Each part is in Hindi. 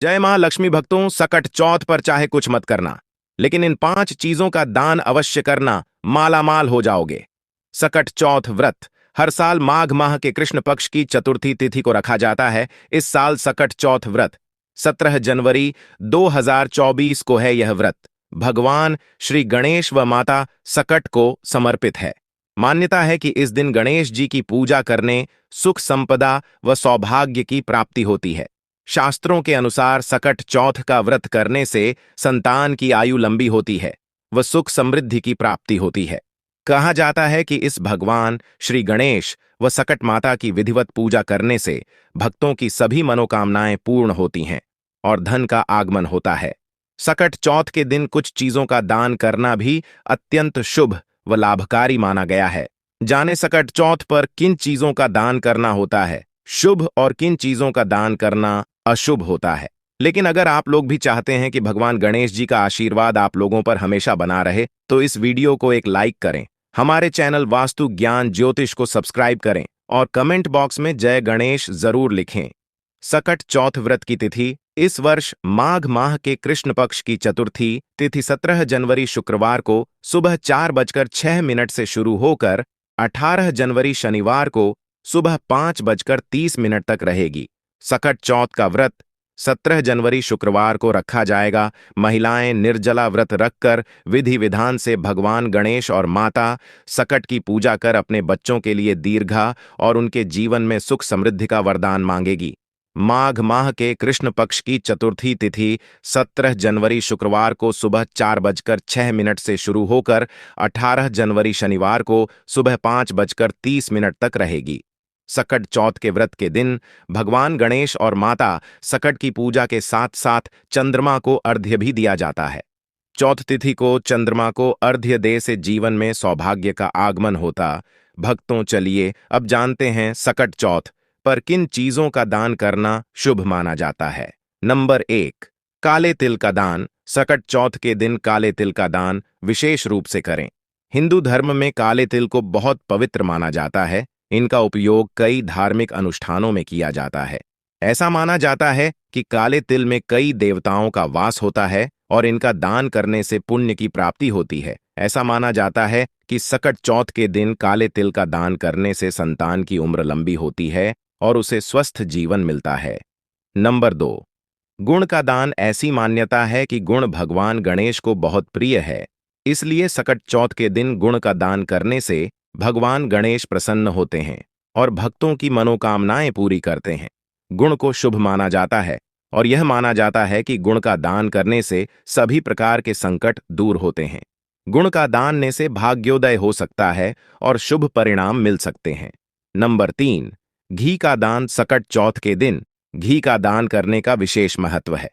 जय मां लक्ष्मी भक्तों, सकट चौथ पर चाहे कुछ मत करना, लेकिन इन 5 चीजों का दान अवश्य करना, माला माल हो जाओगे। सकट चौथ व्रत हर साल माघ माह के कृष्ण पक्ष की चतुर्थी तिथि को रखा जाता है। इस साल सकट चौथ व्रत 17 जनवरी 2024 को है। यह व्रत भगवान श्री गणेश व माता सकट को समर्पित है। मान्यता है कि इस दिन गणेश जी की पूजा करने सुख संपदा व सौभाग्य की प्राप्ति होती है। शास्त्रों के अनुसार सकट चौथ का व्रत करने से संतान की आयु लंबी होती है व सुख समृद्धि की प्राप्ति होती है। कहा जाता है कि इस भगवान श्री गणेश व सकट माता की विधिवत पूजा करने से भक्तों की सभी मनोकामनाएं पूर्ण होती हैं और धन का आगमन होता है। सकट चौथ के दिन कुछ चीजों का दान करना भी अत्यंत शुभ व लाभकारी माना गया है। जाने सकट चौथ पर किन चीजों का दान करना होता है शुभ और किन चीजों का दान करना अशुभ होता है। लेकिन अगर आप लोग भी चाहते हैं कि भगवान गणेश जी का आशीर्वाद आप लोगों पर हमेशा बना रहे, तो इस वीडियो को एक लाइक करें, हमारे चैनल वास्तु ज्ञान ज्योतिष को सब्सक्राइब करें और कमेंट बॉक्स में जय गणेश जरूर लिखें। सकट चौथ व्रत की तिथि इस वर्ष माघ माह के कृष्ण पक्ष की चतुर्थी तिथि 17 जनवरी शुक्रवार को सुबह 4:06 से शुरू होकर 18 जनवरी शनिवार को सुबह 5:30 तक रहेगी। सकट चौथ का व्रत 17 जनवरी शुक्रवार को रखा जाएगा। महिलाएं निर्जला व्रत रखकर विधि विधान से भगवान गणेश और माता सकट की पूजा कर अपने बच्चों के लिए दीर्घा और उनके जीवन में सुख समृद्धि का वरदान मांगेगी। माघ माह के कृष्ण पक्ष की चतुर्थी तिथि 17 जनवरी शुक्रवार को सुबह 4:06 से शुरू होकर 18 जनवरी शनिवार को सुबह 5:30 तक रहेगी। सकट चौथ के व्रत के दिन भगवान गणेश और माता सकट की पूजा के साथ साथ चंद्रमा को अर्घ्य भी दिया जाता है। चौथ तिथि को चंद्रमा को अर्घ्य दे से जीवन में सौभाग्य का आगमन होता। भक्तों, चलिए अब जानते हैं सकट चौथ पर किन चीजों का दान करना शुभ माना जाता है। नंबर 1, काले तिल का दान। सकट चौथ के दिन काले तिल का दान विशेष रूप से करें। हिंदू धर्म में काले तिल को बहुत पवित्र माना जाता है। इनका उपयोग कई धार्मिक अनुष्ठानों में किया जाता है। ऐसा माना जाता है कि काले तिल में कई देवताओं का वास होता है और इनका दान करने से पुण्य की प्राप्ति होती है। ऐसा माना जाता है कि सकट चौथ के दिन काले तिल का दान करने से संतान की उम्र लंबी होती है और उसे स्वस्थ जीवन मिलता है। नंबर 2, गुण का दान। ऐसी मान्यता है कि गुण भगवान गणेश को बहुत प्रिय है, इसलिए सकट चौथ के दिन गुण का दान करने से भगवान गणेश प्रसन्न होते हैं और भक्तों की मनोकामनाएं पूरी करते हैं। गुण को शुभ माना जाता है और यह माना जाता है कि गुण का दान करने से सभी प्रकार के संकट दूर होते हैं। गुण का दान से भाग्योदय हो सकता है और शुभ परिणाम मिल सकते हैं। नंबर 3, घी का दान। सकट चौथ के दिन घी का दान करने का विशेष महत्व है।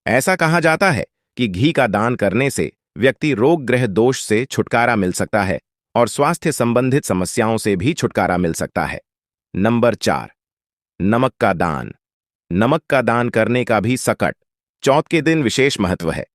ऐसा कहा जाता है कि घी का दान करने से व्यक्ति रोग ग्रह दोष से छुटकारा मिल सकता है और स्वास्थ्य संबंधित समस्याओं से भी छुटकारा मिल सकता है। नंबर 4, नमक का दान। नमक का दान करने का भी सकट चौथ के दिन विशेष महत्व है।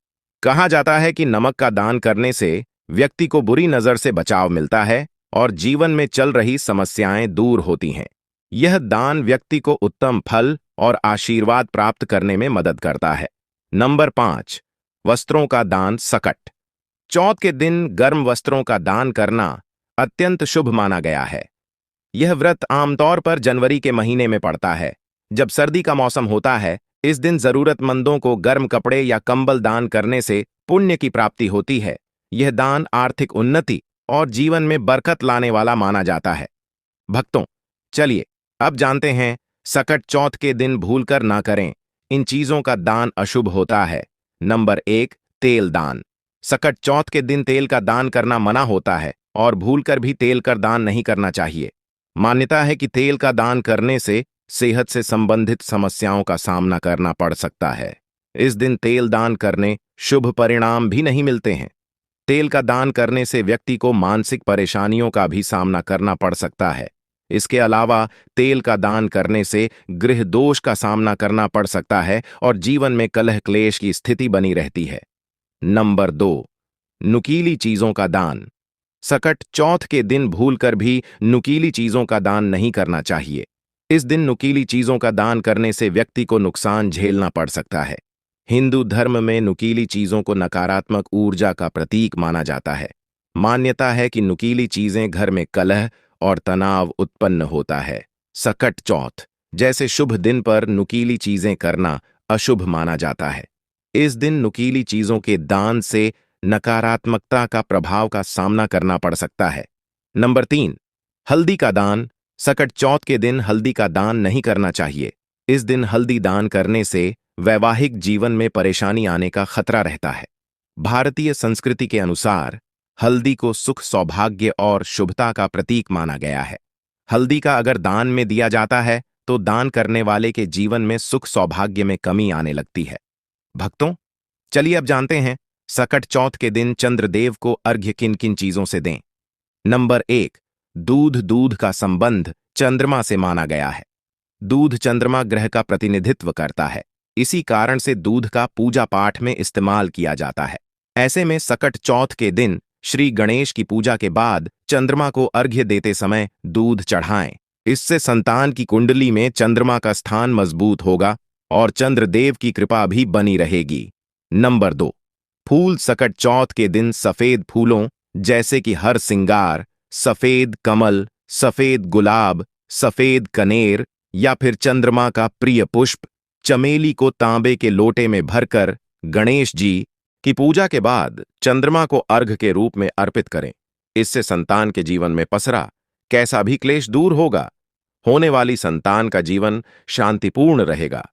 कहा जाता है कि नमक का दान करने से व्यक्ति को बुरी नजर से बचाव मिलता है और जीवन में चल रही समस्याएं दूर होती हैं। यह दान व्यक्ति को उत्तम फल और आशीर्वाद प्राप्त करने में मदद करता है। नंबर 5, वस्त्रों का दान। सकट चौथ के दिन गर्म वस्त्रों का दान करना अत्यंत शुभ माना गया है। यह व्रत आमतौर पर जनवरी के महीने में पड़ता है, जब सर्दी का मौसम होता है। इस दिन जरूरतमंदों को गर्म कपड़े या कंबल दान करने से पुण्य की प्राप्ति होती है। यह दान आर्थिक उन्नति और जीवन में बरकत लाने वाला माना जाता है। भक्तों, चलिए अब जानते हैं सकट चौथ के दिन भूलकर ना करें। इन चीजों का दान अशुभ होता है। नंबर 1, तेल दान। सकट चौथ के दिन तेल का दान करना मना होता है और भूलकर भी तेल का दान नहीं करना चाहिए। मान्यता है कि तेल का दान करने से सेहत से संबंधित समस्याओं का सामना करना पड़ सकता है। इस दिन तेल दान करने शुभ परिणाम भी नहीं मिलते हैं। तेल का दान करने से व्यक्ति को मानसिक परेशानियों का भी सामना करना पड़ सकता है। इसके अलावा तेल का दान करने से गृह दोष का सामना करना पड़ सकता है और जीवन में कलह क्लेश की स्थिति बनी रहती है। नंबर 2, नुकीली चीजों का दान। सकट चौथ के दिन भूलकर भी नुकीली चीजों का दान नहीं करना चाहिए। इस दिन नुकीली चीजों का दान करने से व्यक्ति को नुकसान झेलना पड़ सकता है। हिंदू धर्म में नुकीली चीजों को नकारात्मक ऊर्जा का प्रतीक माना जाता है। मान्यता है कि नुकीली चीजें घर में कलह और तनाव उत्पन्न होता है। सकट चौथ जैसे शुभ दिन पर नुकीली चीजें करना अशुभ माना जाता है। इस दिन नुकीली चीजों के दान से नकारात्मकता का प्रभाव का सामना करना पड़ सकता है। नंबर 3, हल्दी का दान। सकट चौथ के दिन हल्दी का दान नहीं करना चाहिए। इस दिन हल्दी दान करने से वैवाहिक जीवन में परेशानी आने का खतरा रहता है। भारतीय संस्कृति के अनुसार हल्दी को सुख, सौभाग्य और शुभता का प्रतीक माना गया है। हल्दी का अगर दान में दिया जाता है तो दान करने वाले के जीवन में सुख, सौभाग्य में कमी आने लगती है। भक्तों, चलिए अब जानते हैं सकट चौथ के दिन चंद्रदेव को अर्घ्य किन किन चीजों से दें। नंबर 1, दूध का संबंध चंद्रमा से माना गया है। दूध चंद्रमा ग्रह का प्रतिनिधित्व करता है। इसी कारण से दूध का पूजा पाठ में इस्तेमाल किया जाता है। ऐसे में सकट चौथ के दिन श्री गणेश की पूजा के बाद चंद्रमा को अर्घ्य देते समय दूध चढ़ाएं। इससे संतान की कुंडली में चंद्रमा का स्थान मजबूत होगा और चंद्रदेव की कृपा भी बनी रहेगी। नंबर 2, फूल। सकट चौथ के दिन सफेद फूलों जैसे कि हर सिंगार, सफेद कमल, सफेद गुलाब, सफेद कनेर या फिर चंद्रमा का प्रिय पुष्प चमेली को तांबे के लोटे में भरकर गणेश जी की पूजा के बाद चंद्रमा को अर्घ के रूप में अर्पित करें। इससे संतान के जीवन में पसरा कैसा भी क्लेश दूर होगा। होने वाली संतान का जीवन शांतिपूर्ण रहेगा।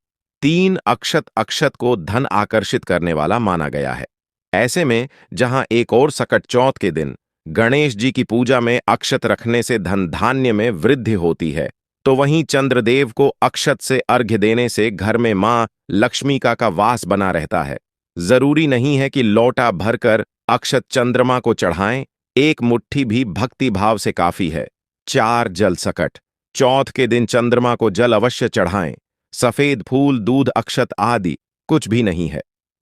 3, अक्षत को धन आकर्षित करने वाला माना गया है। ऐसे में जहां एक और सकट चौथ के दिन गणेश जी की पूजा में अक्षत रखने से धन धान्य में वृद्धि होती है, तो वहीं चंद्रदेव को अक्षत से अर्घ्य देने से घर में मां लक्ष्मी का वास बना रहता है। जरूरी नहीं है कि लौटा भरकर अक्षत चंद्रमा को चढ़ाएं, एक मुट्ठी भी भक्ति भाव से काफी है। 4, जल। सकट चौथ के दिन चंद्रमा को जल अवश्य चढ़ाएं। सफेद फूल, दूध, अक्षत आदि कुछ भी नहीं है।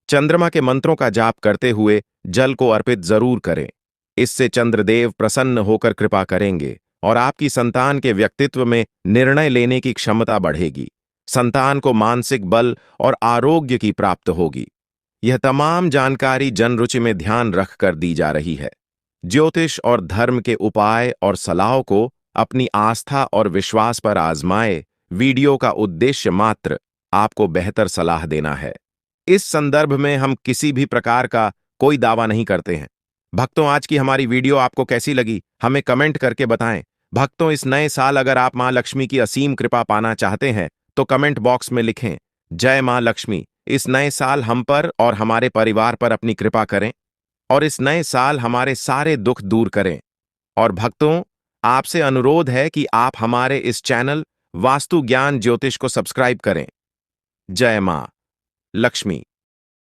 चंद्रमा के मंत्रों का जाप करते हुए जल को अर्पित जरूर करें। इससे चंद्रदेव प्रसन्न होकर कृपा करेंगे और आपकी संतान के व्यक्तित्व में निर्णय लेने की क्षमता बढ़ेगी। संतान को मानसिक बल और आरोग्य की प्राप्त होगी। यह तमाम जानकारी जनरुचि में ध्यान रखकर दी जा रही है। ज्योतिष और धर्म के उपाय और सलाह को अपनी आस्था और विश्वास पर आजमाए। वीडियो का उद्देश्य मात्र आपको बेहतर सलाह देना है। इस संदर्भ में हम किसी भी प्रकार का कोई दावा नहीं करते हैं। भक्तों, आज की हमारी वीडियो आपको कैसी लगी हमें कमेंट करके बताएं। भक्तों, इस नए साल अगर आप मां लक्ष्मी की असीम कृपा पाना चाहते हैं तो कमेंट बॉक्स में लिखें, जय मां लक्ष्मी। इस नए साल हम पर और हमारे परिवार पर अपनी कृपा करें और इस नए साल हमारे सारे दुख दूर करें। और भक्तों, आपसे अनुरोध है कि आप हमारे इस चैनल वास्तु ज्ञान ज्योतिष को सब्सक्राइब करें। जय मां लक्ष्मी।